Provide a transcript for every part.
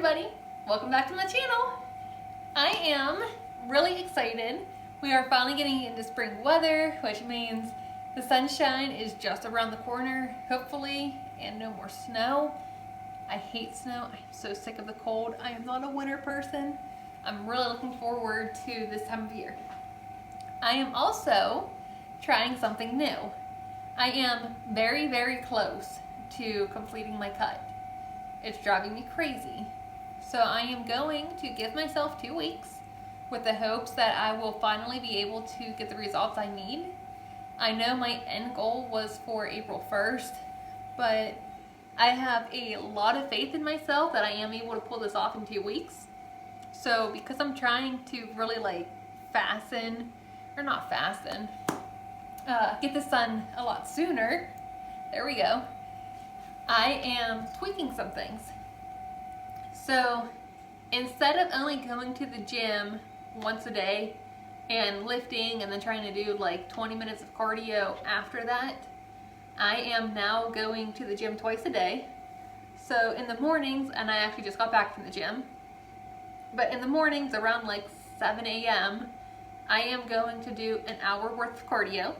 everybody, welcome back to my channel. I am really excited. We are finally getting into spring weather, which means the sunshine is just around the corner, hopefully, and no more snow. I hate snow. I'm so sick of the cold. I am not a winter person. I'm really looking forward to this time of year. I am also trying something new. I am very, very close to completing my cut. It's driving me crazy. So I am going to give myself 2 weeks with the hopes that I will finally be able to get the results I need. I know my end goal was for April 1st, but I have a lot of faith in myself that I am able to pull this off in 2 weeks. So because I'm trying to really get this done a lot sooner, there we go, I am tweaking some things. So instead of only going to the gym once a day and lifting and then trying to do like 20 minutes of cardio after that, I am now going to the gym twice a day. So in the mornings, and I actually just got back from the gym, but in the mornings around like 7 a.m., I am going to do an hour worth of cardio.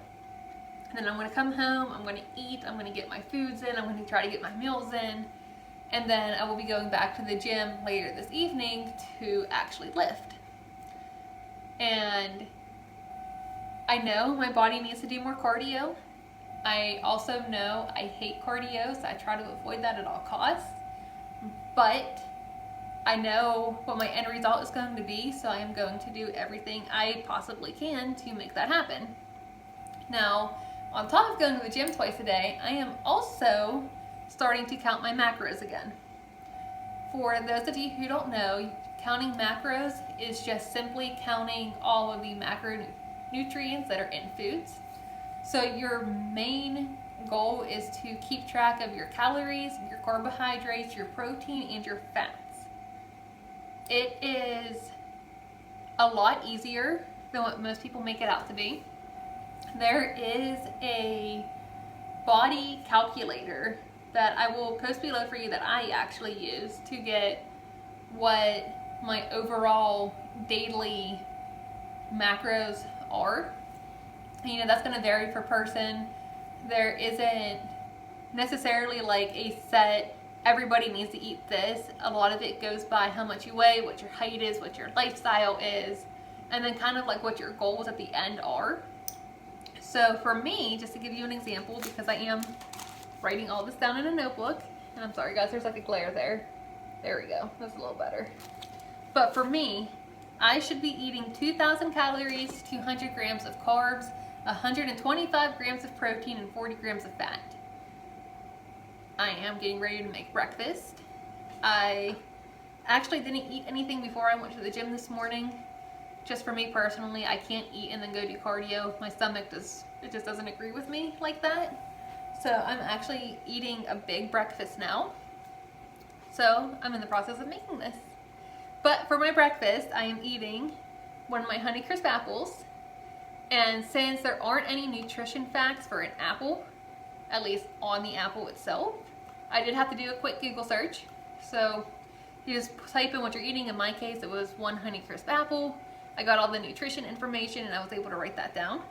And then I'm going to come home, I'm going to eat, I'm going to get my foods in, I'm going to try to get my meals in, and then I will be going back to the gym later this evening to actually lift. And I know my body needs to do more cardio. I also know I hate cardio, so I try to avoid that at all costs. But I know what my end result is going to be, so I am going to do everything I possibly can to make that happen. Now, on top of going to the gym twice a day, I am also starting to count my macros again. For those of you who don't know, counting macros is just simply counting all of the macronutrients that are in foods. So your main goal is to keep track of your calories, your carbohydrates, your protein, and your fats. It is a lot easier than what most people make it out to be. There is a body calculator that I will post below for you that I actually use to get what my overall daily macros are. And, you know, that's going to vary per person. There isn't necessarily like a set, everybody needs to eat this. A lot of it goes by how much you weigh, what your height is, what your lifestyle is, and then kind of like what your goals at the end are. So for me, just to give you an example, because I am writing all this down in a notebook, and I'm sorry guys, there's like a glare there. There we go, that's a little better. But for me, I should be eating 2,000 calories, 200 grams of carbs, 125 grams of protein, and 40 grams of fat. I am getting ready to make breakfast. I actually didn't eat anything before I went to the gym this morning. Just for me personally, I can't eat and then go do cardio. My stomach just doesn't agree with me like that. So I'm actually eating a big breakfast now. So I'm in the process of making this. But for my breakfast, I am eating one of my Honeycrisp apples. And since there aren't any nutrition facts for an apple, at least on the apple itself, I did have to do a quick Google search. So you just type in what you're eating. In my case, it was one Honeycrisp apple. I got all the nutrition information and I was able to write that down.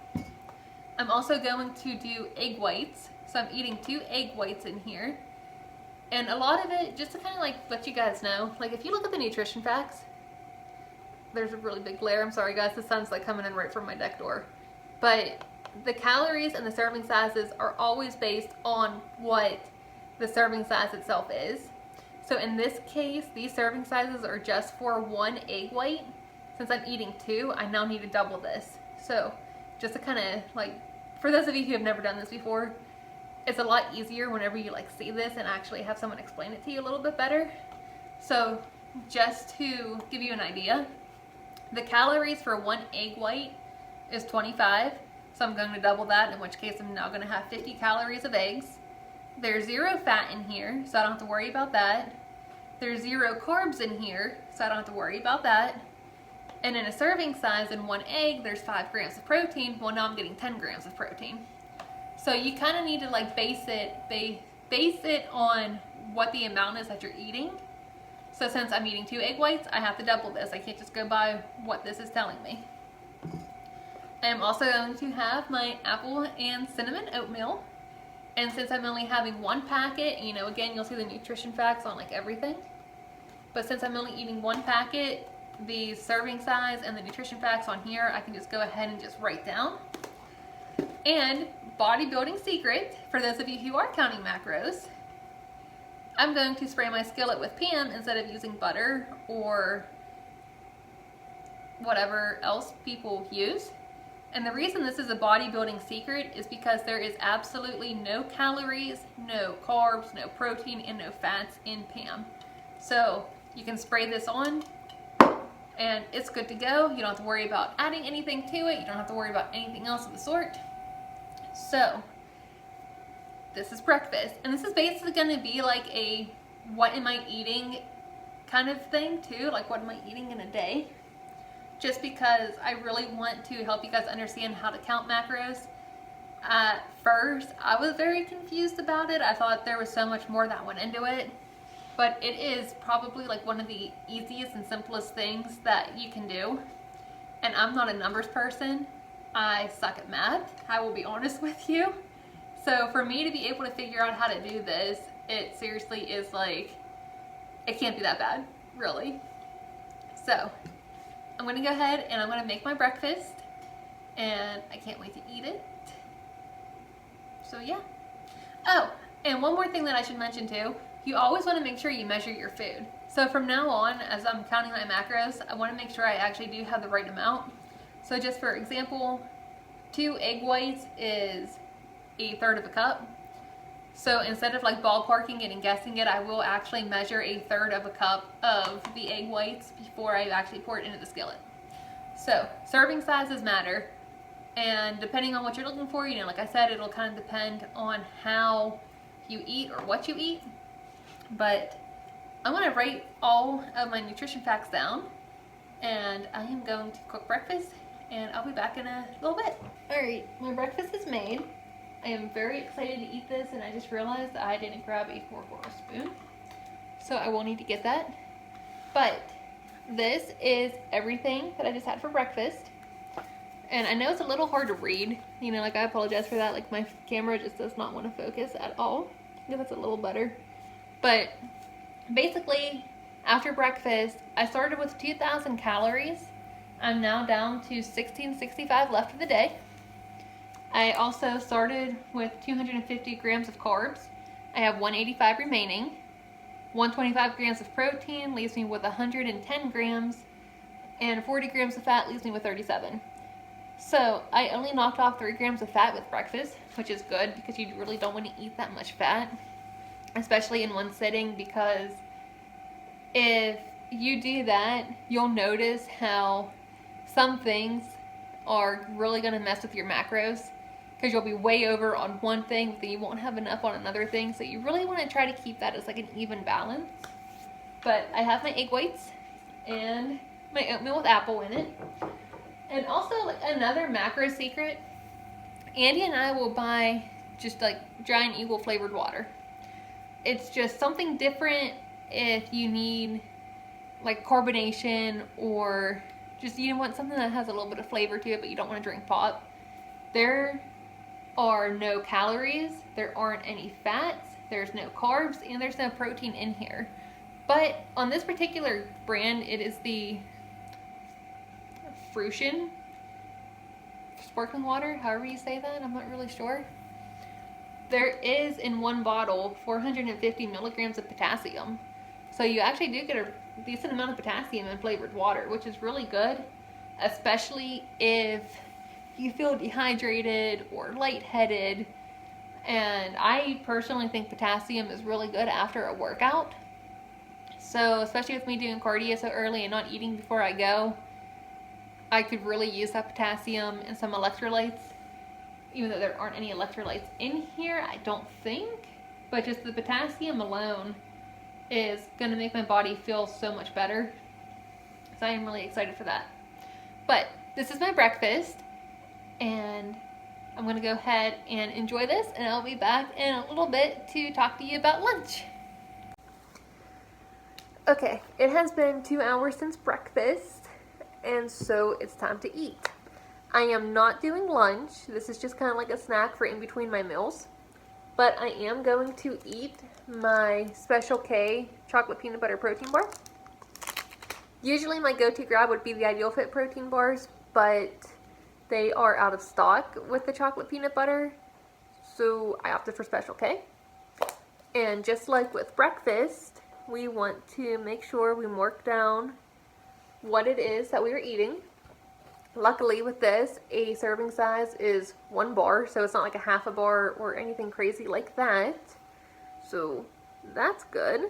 I'm also going to do egg whites. So I'm eating 2 egg whites in here. And a lot of it, just to kind of like let you guys know, like if you look at the nutrition facts, there's a really big glare. I'm sorry guys, the sun's like coming in right from my deck door. But the calories and the serving sizes are always based on what the serving size itself is. So in this case, these serving sizes are just for 1 egg white. Since I'm eating 2, I now need to double this. So just to kind of like, for those of you who have never done this before, it's a lot easier whenever you like see this and actually have someone explain it to you a little bit better. So just to give you an idea, the calories for 1 egg white is 25. So I'm going to double that, in which case I'm now going to have 50 calories of eggs. There's 0 fat in here, so I don't have to worry about that. There's 0 carbs in here, so I don't have to worry about that. And in a serving size in 1 egg, there's 5 grams of protein. Well, now I'm getting 10 grams of protein. So you kind of need to like base it on what the amount is that you're eating. So since I'm eating 2 egg whites, I have to double this. I can't just go by what this is telling me. I'm also going to have my apple and cinnamon oatmeal. And since I'm only having 1 packet, you know, again, you'll see the nutrition facts on like everything. But since I'm only eating 1 packet, the serving size and the nutrition facts on here, I can just go ahead and just write down. And bodybuilding secret, for those of you who are counting macros, I'm going to spray my skillet with Pam instead of using butter or whatever else people use. And the reason this is a bodybuilding secret is because there is absolutely no calories, no carbs, no protein, and no fats in Pam. So you can spray this on and it's good to go. You don't have to worry about adding anything to it. You don't have to worry about anything else of the sort. So this is breakfast, and this is basically going to be like a what am I eating kind of thing too, like what am I eating in a day, just because I really want to help you guys understand how to count macros. At first I was very confused about it. I thought there was so much more that went into it, but it is probably like one of the easiest and simplest things that you can do. And I'm not a numbers person. I suck at math, I will be honest with you. So for me to be able to figure out how to do this, it seriously is like, it can't be that bad, really. So I'm gonna go ahead and I'm gonna make my breakfast, and I can't wait to eat it. So yeah. Oh, and one more thing that I should mention too, you always wanna make sure you measure your food. So from now on, as I'm counting my macros, I wanna make sure I actually do have the right amount. So just for example, 2 egg whites is 1/3 of a cup. So instead of like ballparking it and guessing it, I will actually measure 1/3 of a cup of the egg whites before I actually pour it into the skillet. So serving sizes matter, and depending on what you're looking for, you know, like I said, it'll kind of depend on how you eat or what you eat. But I'm gonna write all of my nutrition facts down, and I am going to cook breakfast, and I'll be back in a little bit. All right, my breakfast is made. I am very excited to eat this, and I just realized that I didn't grab a fork or a spoon, so I will need to get that. But this is everything that I just had for breakfast, and I know it's a little hard to read, you know, like I apologize for that, like my camera just does not want to focus at all. Give us a little better. But basically, after breakfast, I started with 2,000 calories. I'm now down to 1,665 left of the day. I also started with 250 grams of carbs. I have 185 remaining. 125 grams of protein leaves me with 110 grams, and 40 grams of fat leaves me with 37. So I only knocked off 3 grams of fat with breakfast, which is good because you really don't want to eat that much fat, especially in one sitting, because if you do that, you'll notice how some things are really going to mess with your macros, because you'll be way over on one thing, but then you won't have enough on another thing. So you really want to try to keep that as like an even balance. But I have my egg whites and my oatmeal with apple in it. And also, like, another macro secret, Andy and I will buy just like Giant Eagle flavored water. It's just something different if you need like carbonation, or just you want something that has a little bit of flavor to it, but you don't want to drink pop. There are no calories, there aren't any fats, there's no carbs, and there's no protein in here. But on this particular brand, it is the Fruition sparkling water, however you say that, I'm not really sure. There is in one bottle 450 milligrams of potassium. So you actually do get a decent amount of potassium in flavored water, which is really good, especially if you feel dehydrated or lightheaded. And I personally think potassium is really good after a workout. So especially with me doing cardio so early and not eating before I go, I could really use that potassium and some electrolytes, even though there aren't any electrolytes in here, I don't think. But just the potassium alone is going to make my body feel so much better. So I am really excited for that. But this is my breakfast, and I'm going to go ahead and enjoy this, and I'll be back in a little bit to talk to you about lunch. Okay, it has been 2 hours since breakfast, and so it's time to eat. I am not doing lunch. This is just kind of like a snack for in between my meals. But I am going to eat my Special K chocolate peanut butter protein bar. Usually my go-to grab would be the IdealFit protein bars, but they are out of stock with the chocolate peanut butter, so I opted for Special K. And just like with breakfast, we want to make sure we mark down what it is that we are eating. Luckily with this, a serving size is 1 bar, so it's not like a half a bar or anything crazy like that. So that's good.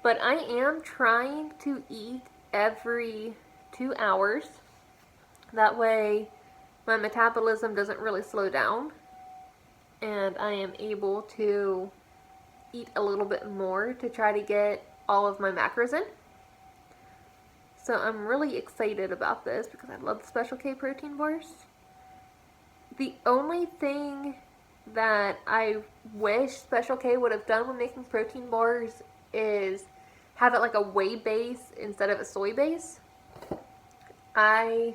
But I am trying to eat every 2 hours. That way my metabolism doesn't really slow down, and I am able to eat a little bit more to try to get all of my macros in. So I'm really excited about this because I love the Special K protein bars. The only thing that I wish Special K would have done when making protein bars is have it like a whey base instead of a soy base. I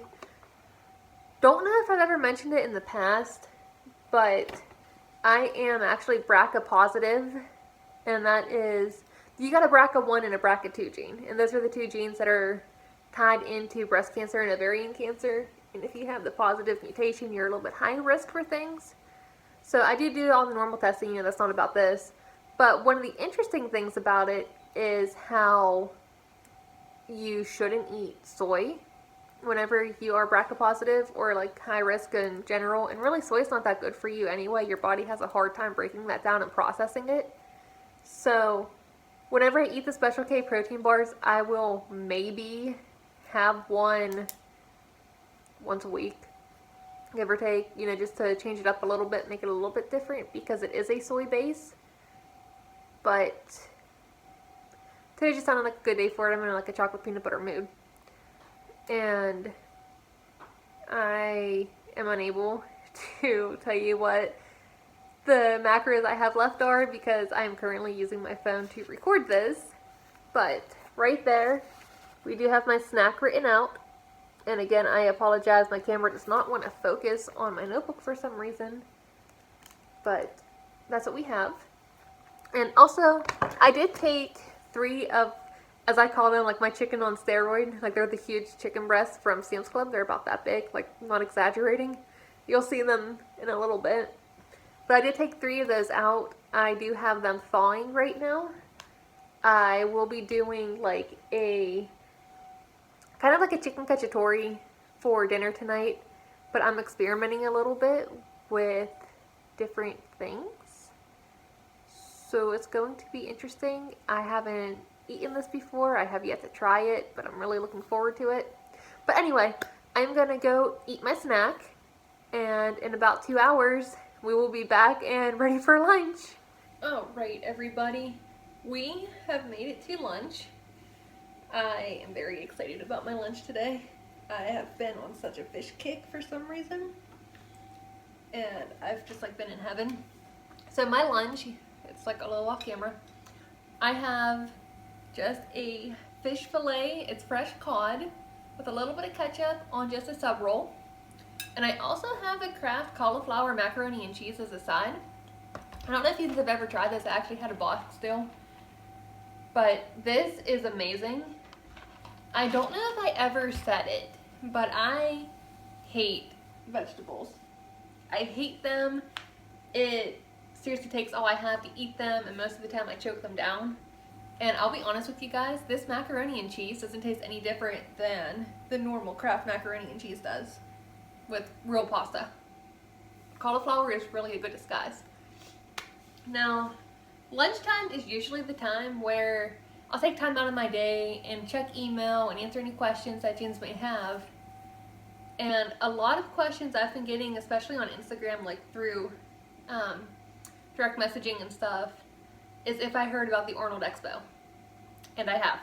don't know if I've ever mentioned it in the past, but I am actually BRCA positive, and that is, you got a BRCA1 and a BRCA2 gene, and those are the 2 genes that are tied into breast cancer and ovarian cancer. And if you have the positive mutation, you're a little bit high risk for things. So I do all the normal testing, you know, that's not about this. But one of the interesting things about it is how you shouldn't eat soy whenever you are BRCA positive or like high risk in general. And really, soy is not that good for you anyway. Your body has a hard time breaking that down and processing it. So whenever I eat the Special K protein bars, I will maybe have one once a week, give or take, you know, just to change it up a little bit, make it a little bit different because it is a soy base. But today just sounded like a good day for it. I'm in like a chocolate peanut butter mood. And I am unable to tell you what the macros I have left are because I am currently using my phone to record this. But right there, we do have my snack written out. And again, I apologize, my camera does not want to focus on my notebook for some reason. But that's what we have. And also, I did take 3 of, as I call them, like my chicken on steroid. Like they're the huge chicken breasts from Sam's Club. They're about that big, like not exaggerating. You'll see them in a little bit. But I did take 3 of those out. I do have them thawing right now. I will be doing like a, kind of like a chicken cacciatore for dinner tonight. But I'm experimenting a little bit with different things. So it's going to be interesting. I haven't eaten this before. I have yet to try it, but I'm really looking forward to it. But anyway, I'm going to go eat my snack. And in about 2 hours, we will be back and ready for lunch. All right, everybody. We have made it to lunch. I am very excited about my lunch today. I have been on such a fish kick for some reason. And I've just like been in heaven. So my lunch, it's like a little off camera. I have just a fish fillet. It's fresh cod with a little bit of ketchup on just a sub roll. And I also have a Kraft cauliflower macaroni and cheese as a side. I don't know if you have ever tried this. I actually had a box still. But this is amazing. I don't know if I ever said it, but I hate vegetables. I hate them. It seriously takes all I have to eat them, and most of the time I choke them down. And I'll be honest with you guys, this macaroni and cheese doesn't taste any different than the normal Kraft macaroni and cheese does with real pasta. Cauliflower is really a good disguise. Now, lunchtime is usually the time where I'll take time out of my day and check email and answer any questions that students may have. And a lot of questions I've been getting, especially on Instagram, like through direct messaging and stuff, is if I heard about the Arnold Expo. And I have.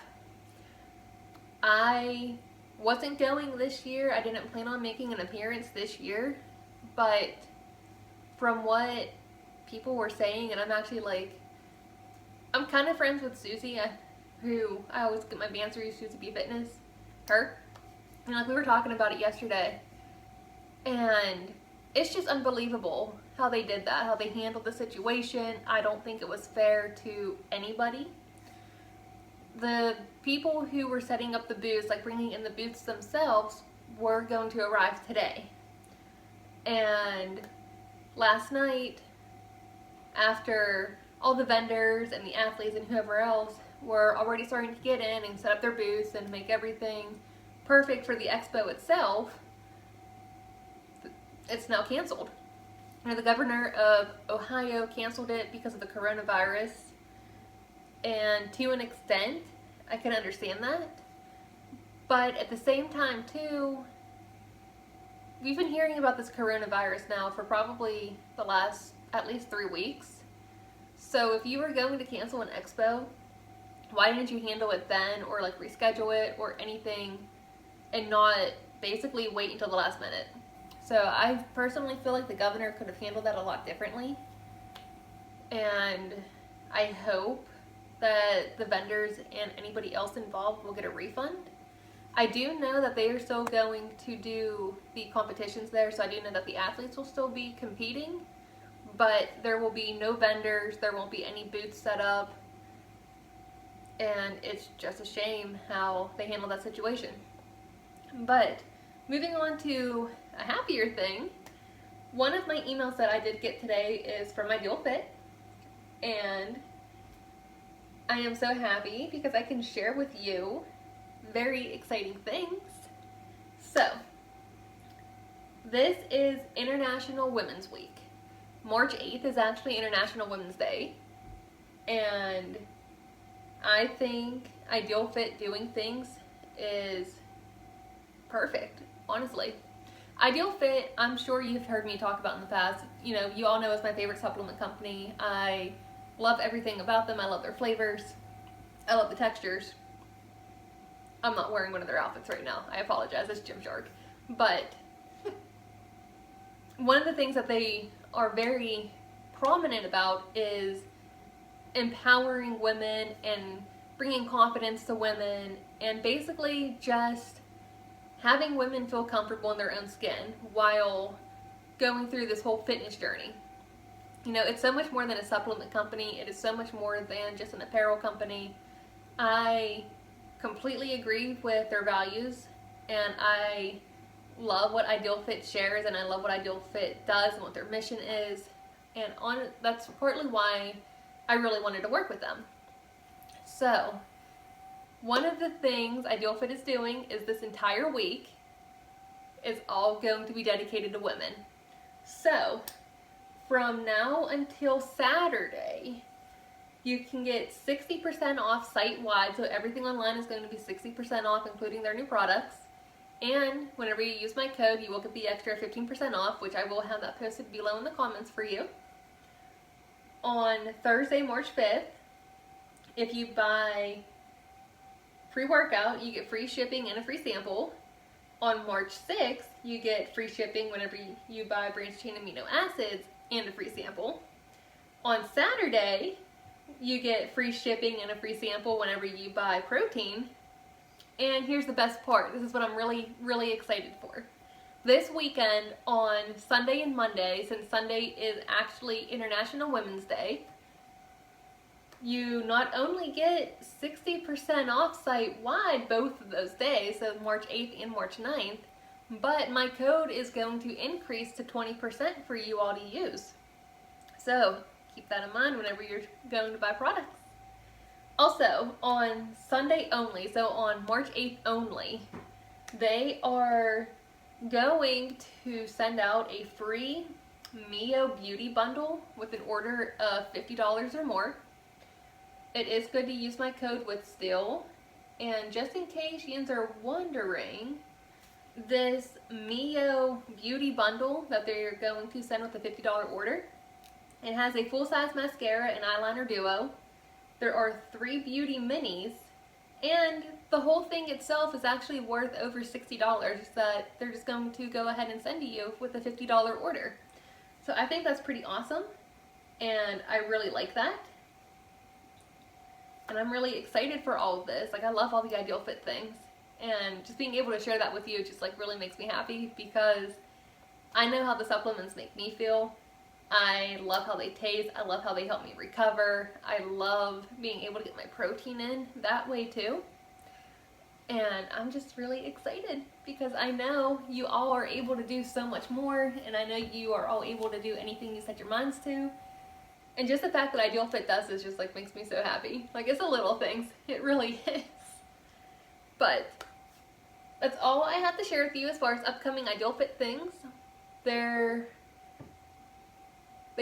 I wasn't going this year. I didn't plan on making an appearance this year. But from what people were saying, and I'm actually like I'm kind of friends with Susie, who I always get my bands through, Susie B Fitness, her. And like we were talking about it yesterday, and it's just unbelievable how they did that, how they handled the situation. I don't think it was fair to anybody. The people who were setting up the booths, like bringing in the booths themselves, were going to arrive today. And last night, after all the vendors and the athletes and whoever else were already starting to get in and set up their booths and make everything perfect for the expo itself, it's now canceled. The governor of Ohio canceled it because of the coronavirus, and to an extent, I can understand that. But at the same time, too, we've been hearing about this coronavirus now for probably the last at least 3 weeks. So if you were going to cancel an expo, why didn't you handle it then, or like reschedule it or anything, and not basically wait until the last minute? So I personally feel like the governor could have handled that a lot differently, and I hope that the vendors and anybody else involved will get a refund. I do know that they are still going to do the competitions there, so I do know that the athletes will still be competing, but there will be no vendors, there won't be any booths set up, and it's just a shame how they handled that situation. But moving on to a happier thing, one of my emails that I did get today is from IdealFit, and I am so happy because I can share with you very exciting things. So, this is International Women's Week. March 8th is actually International Women's Day, and I think IdealFit doing things is perfect, honestly. IdealFit, I'm sure you've heard me talk about in the past. You know, you all know it's my favorite supplement company. I love everything about them. I love their flavors. I love the textures. I'm not wearing one of their outfits right now. I apologize. It's Gymshark. But one of the things that they are very prominent about is empowering women and bringing confidence to women, and basically just having women feel comfortable in their own skin while going through this whole fitness journey. You know, it's so much more than a supplement company. It is so much more than just an apparel company. I completely agree with their values, and I love what IdealFit shares, and I love what IdealFit does and what their mission is, and that's partly why I really wanted to work with them. So, one of the things IdealFit is doing is this entire week is all going to be dedicated to women. So, from now until Saturday, you can get 60% off site-wide, so everything online is going to be 60% off, including their new products. And whenever you use my code, you will get the extra 15% off, which I will have that posted below in the comments for you. On Thursday, March 5th, if you buy pre-workout, you get free shipping and a free sample. On March 6th, you get free shipping whenever you buy branched chain amino acids and a free sample. On Saturday, you get free shipping and a free sample whenever you buy protein. And here's the best part. This is what I'm really, really excited for. This weekend on Sunday and Monday, since Sunday is actually International Women's Day, you not only get 60% off site-wide both of those days, so March 8th and March 9th, but my code is going to increase to 20% for you all to use. So keep that in mind whenever you're going to buy products. Also, on Sunday only, so on March 8th only, they are going to send out a free Mio Beauty Bundle with an order of $50 or more. It is good to use my code with still, and just in case you are wondering, this Mio Beauty Bundle that they're going to send with a $50 order, it has a full-size mascara and eyeliner duo. There are 3 beauty minis, and the whole thing itself is actually worth over $60 that they're just going to go ahead and send to you with a $50 order. So I think that's pretty awesome, and I really like that. And I'm really excited for all of this. Like, I love all the IdealFit things. And just being able to share that with you just like really makes me happy, because I know how the supplements make me feel. I love how they taste. I love how they help me recover. I love being able to get my protein in that way too. And I'm just really excited because I know you all are able to do so much more, and I know you are all able to do anything you set your minds to. And just the fact that IdealFit does this just like makes me so happy. Like, it's the little things. It really is. But that's all I have to share with you as far as upcoming IdealFit things. They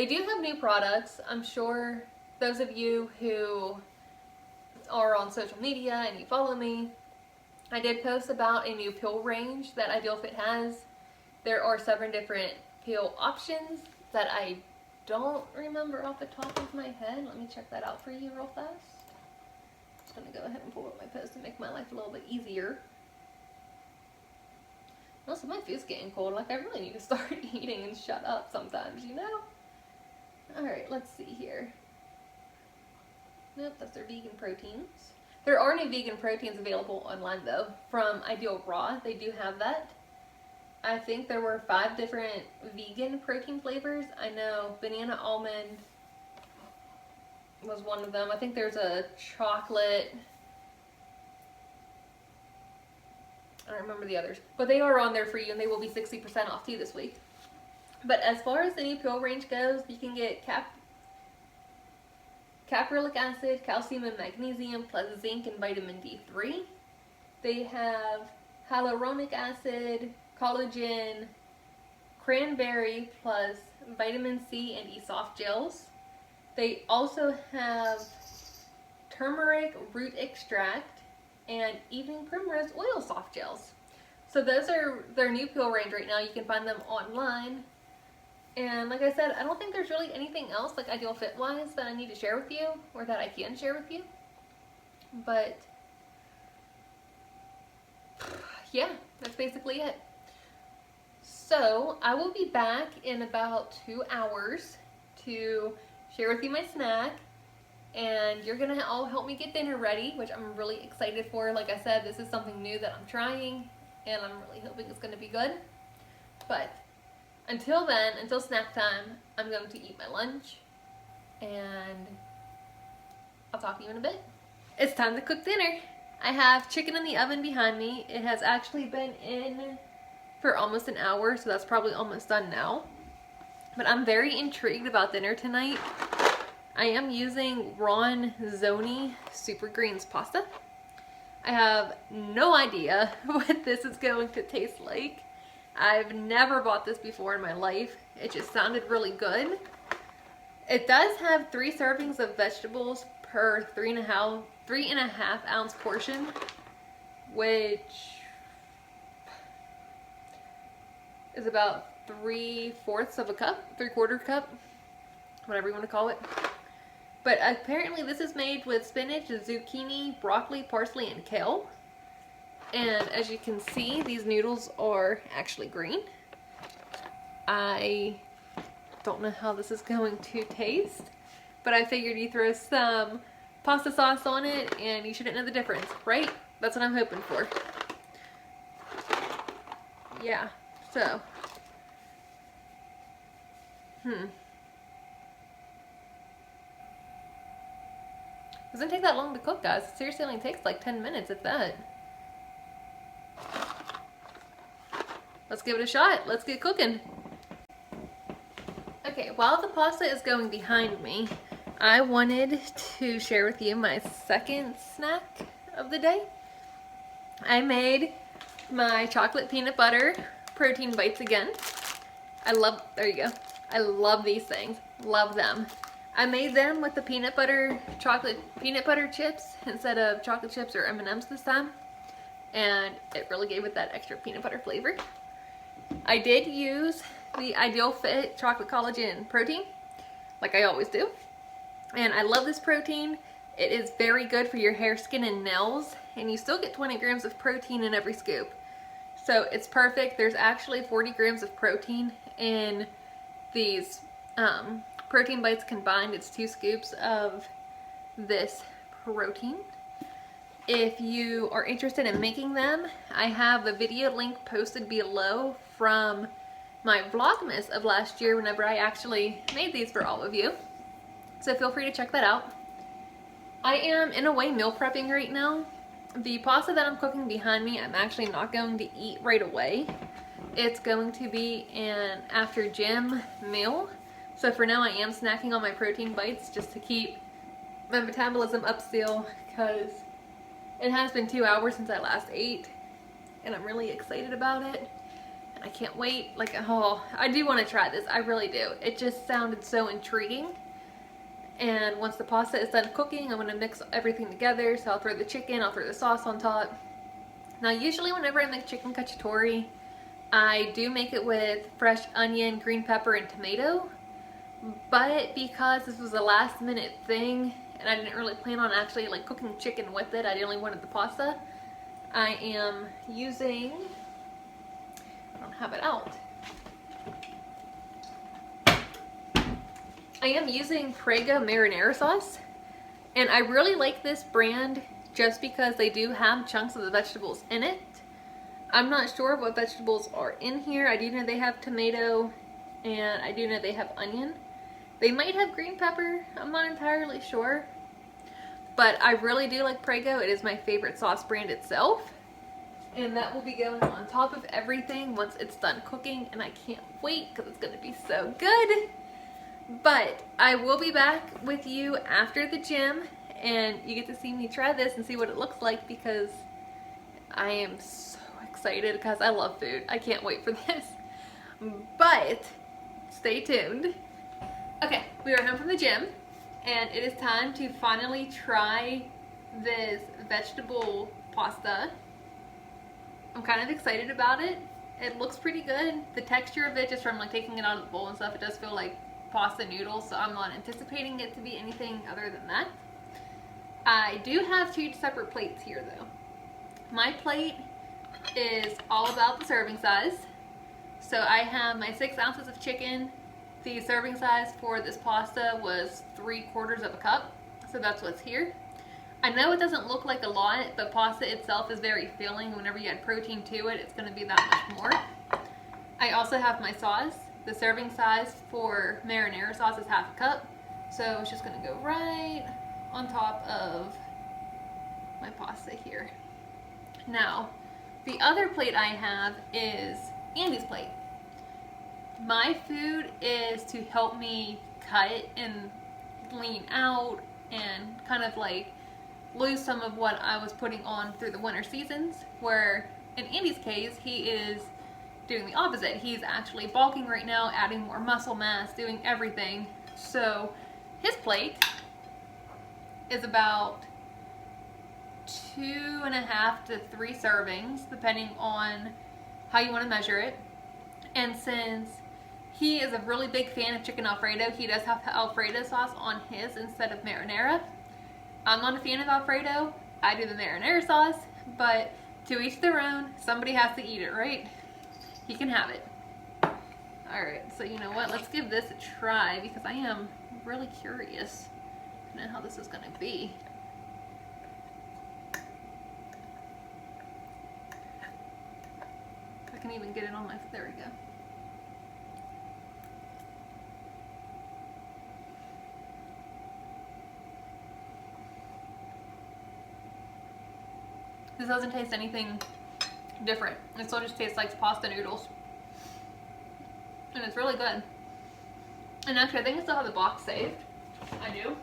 do have new products. I'm sure those of you who are on social media and you follow me, I did post about a new pill range that IdealFit has. There are 7 different pill options that I don't remember off the top of my head. Let me check that out for you real fast. I'm just gonna go ahead and pull up my post to make my life a little bit easier. Also, my food's getting cold. Like, I really need to start eating and shut up sometimes, you know? Alright, let's see here. Nope, that's their vegan proteins. There are new vegan proteins available online though, from Ideal Raw. They do have that. I think there were 5 different vegan protein flavors. I know banana almond was one of them. I think there's a chocolate. I don't remember the others. But they are on there for you, and they will be 60% off too this week. But as far as the new pill range goes, you can get caprylic acid, calcium and magnesium, plus zinc and vitamin D3. They have hyaluronic acid, collagen, cranberry, plus vitamin C and E soft gels. They also have turmeric root extract and evening primrose oil soft gels. So those are their new pill range right now. You can find them online. And like I said, I don't think there's really anything else like IdealFit wise that I need to share with you, or that I can share with you. But yeah, that's basically it. So I will be back in about 2 hours to share with you my snack, and you're gonna all help me get dinner ready, which I'm really excited for. Like I said, this is something new that I'm trying, and I'm really hoping it's gonna be good. But until then, until snack time, I'm going to eat my lunch, and I'll talk to you in a bit. It's time to cook dinner. I have chicken in the oven behind me. It has actually been in for almost an hour, so that's probably almost done now. But I'm very intrigued about dinner tonight. I am using Ron Zoni Super Greens pasta. I have no idea what this is going to taste like. I've never bought this before in my life. It just sounded really good. It does have 3 servings of vegetables per 3.5 ounce portion, which is about 3/4 of a cup, 3/4 cup, whatever you want to call it. But apparently this is made with spinach, zucchini, broccoli, parsley, and kale. And as you can see, these noodles are actually green. I don't know how this is going to taste, but I figured you throw some pasta sauce on it and you shouldn't know the difference, right? That's what I'm hoping for. Yeah, so. Doesn't take that long to cook, guys. It seriously only takes like 10 minutes, if that. Let's give it a shot. Let's get cooking. Okay, while the pasta is going behind me, I wanted to share with you my second snack of the day. I made my chocolate peanut butter protein bites again. There you go. I love these things. Love them. I made them with the peanut butter chips instead of chocolate chips or M&Ms this time. And it really gave it that extra peanut butter flavor. I did use the IdealFit chocolate collagen protein, like I always do. And I love this protein. It is very good for your hair, skin, and nails. And you still get 20 grams of protein in every scoop. So it's perfect. There's actually 40 grams of protein in these protein bites combined. It's 2 scoops of this protein. If you are interested in making them, I have a video link posted below from my Vlogmas of last year whenever I actually made these for all of you. So feel free to check that out. I am in a way meal prepping right now. The pasta that I'm cooking behind me, I'm actually not going to eat right away. It's going to be an after gym meal. So for now I am snacking on my protein bites just to keep my metabolism up still, because it has been 2 hours since I last ate and I'm really excited about it. And I can't wait. Like, oh, I do want to try this. I really do. It just sounded so intriguing. And once the pasta is done cooking, I'm going to mix everything together. So I'll throw the chicken, I'll throw the sauce on top. Now usually whenever I make chicken cacciatore, I do make it with fresh onion, green pepper, and tomato. But because this was a last minute thing and I didn't really plan on actually like cooking chicken with it, I only wanted the pasta, I am using, I don't have it out. I am using Prego marinara sauce, and I really like this brand just because they do have chunks of the vegetables in it. I'm not sure what vegetables are in here. I do know they have tomato and I do know they have onion. They might have green pepper, I'm not entirely sure. But I really do like Prego. It is my favorite sauce brand itself. And that will be going on top of everything once it's done cooking, and I can't wait because it's going to be so good. But I will be back with you after the gym, and you get to see me try this and see what it looks like, because I am so excited because I love food. I can't wait for this. But stay tuned. Okay, we are home from the gym, and it is time to finally try this vegetable pasta. I'm kind of excited about it. It looks pretty good. The texture of it, just from like taking it out of the bowl and stuff, it does feel like pasta noodles, so I'm not anticipating it to be anything other than that. I do have 2 separate plates here though. My plate is all about the serving size. So I have my 6 ounces of chicken. The serving size for this pasta was 3/4 of a cup, so that's what's here. I know it doesn't look like a lot, but pasta itself is very filling. Whenever you add protein to it, it's going to be that much more. I also have my sauce. The serving size for marinara sauce is 1/2 cup, so it's just going to go right on top of my pasta here. Now, the other plate I have is Andy's plate. My food is to help me cut and lean out and kind of like lose some of what I was putting on through the winter seasons, where in Andy's case, he is doing the opposite. He's actually bulking right now, adding more muscle mass, doing everything. So his plate is about 2.5 to 3 servings, depending on how you want to measure it. And since he is a really big fan of chicken Alfredo, he does have Alfredo sauce on his instead of marinara. I'm not a fan of Alfredo. I do the marinara sauce, but to each their own. Somebody has to eat it, right? He can have it. Alright, so you know what? Let's give this a try, because I am really curious to know how this is going to be. I can even get it on my... There we go. This doesn't taste anything different. It still just tastes like pasta noodles. And it's really good. And actually, I think I still have the box saved. I do.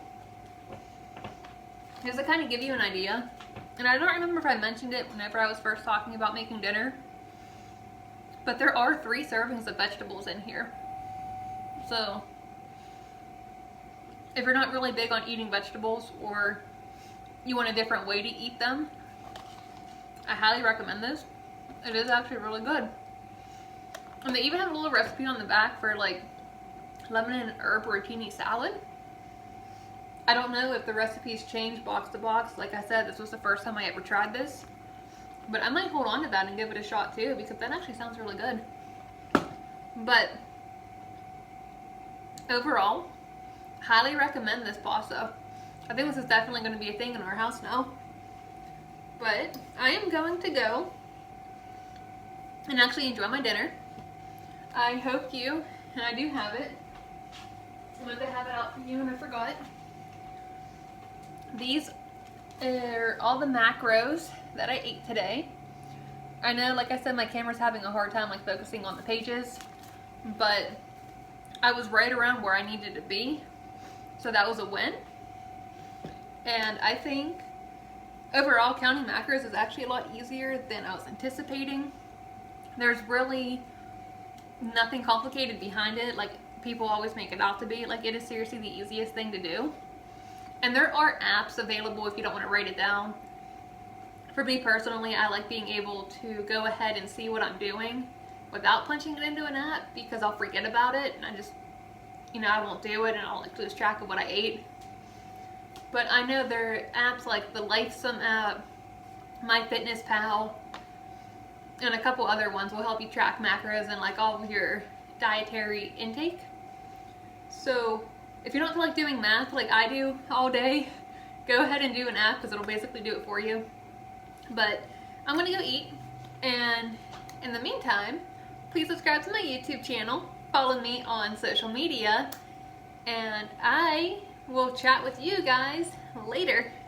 Just to kind of give you an idea. And I don't remember if I mentioned it whenever I was first talking about making dinner. But there are 3 servings of vegetables in here. So, if you're not really big on eating vegetables, or you want a different way to eat them, I highly recommend this. It is actually really good. And they even have a little recipe on the back for like lemon and herb rotini salad. I don't know if the recipes change box to box. Like I said, this was the first time I ever tried this. But I might hold on to that and give it a shot too, because that actually sounds really good. But overall, highly recommend this pasta. I think this is definitely going to be a thing in our house now. But I am going to go and actually enjoy my dinner. I hope you, and I do have it. I meant to have it out for you and I forgot. These are all the macros that I ate today. I know, like I said, my camera's having a hard time like focusing on the pages, but I was right around where I needed to be, so that was a win. And I think overall counting macros is actually a lot easier than I was anticipating. There's really nothing complicated behind it like people always make it out to be. Like, it is seriously the easiest thing to do. And there are apps available if you don't want to write it down. For me personally, I like being able to go ahead and see what I'm doing without punching it into an app, because I'll forget about it and I just, I won't do it and I'll like lose track of what I ate. But I know there are apps like the Lifesome app, MyFitnessPal, and a couple other ones will help you track macros and like all of your dietary intake. So if you don't feel like doing math like I do all day, go ahead and do an app because it'll basically do it for you. But I'm gonna go eat, and in the meantime, please subscribe to my YouTube channel, follow me on social media, and I will chat with you guys later.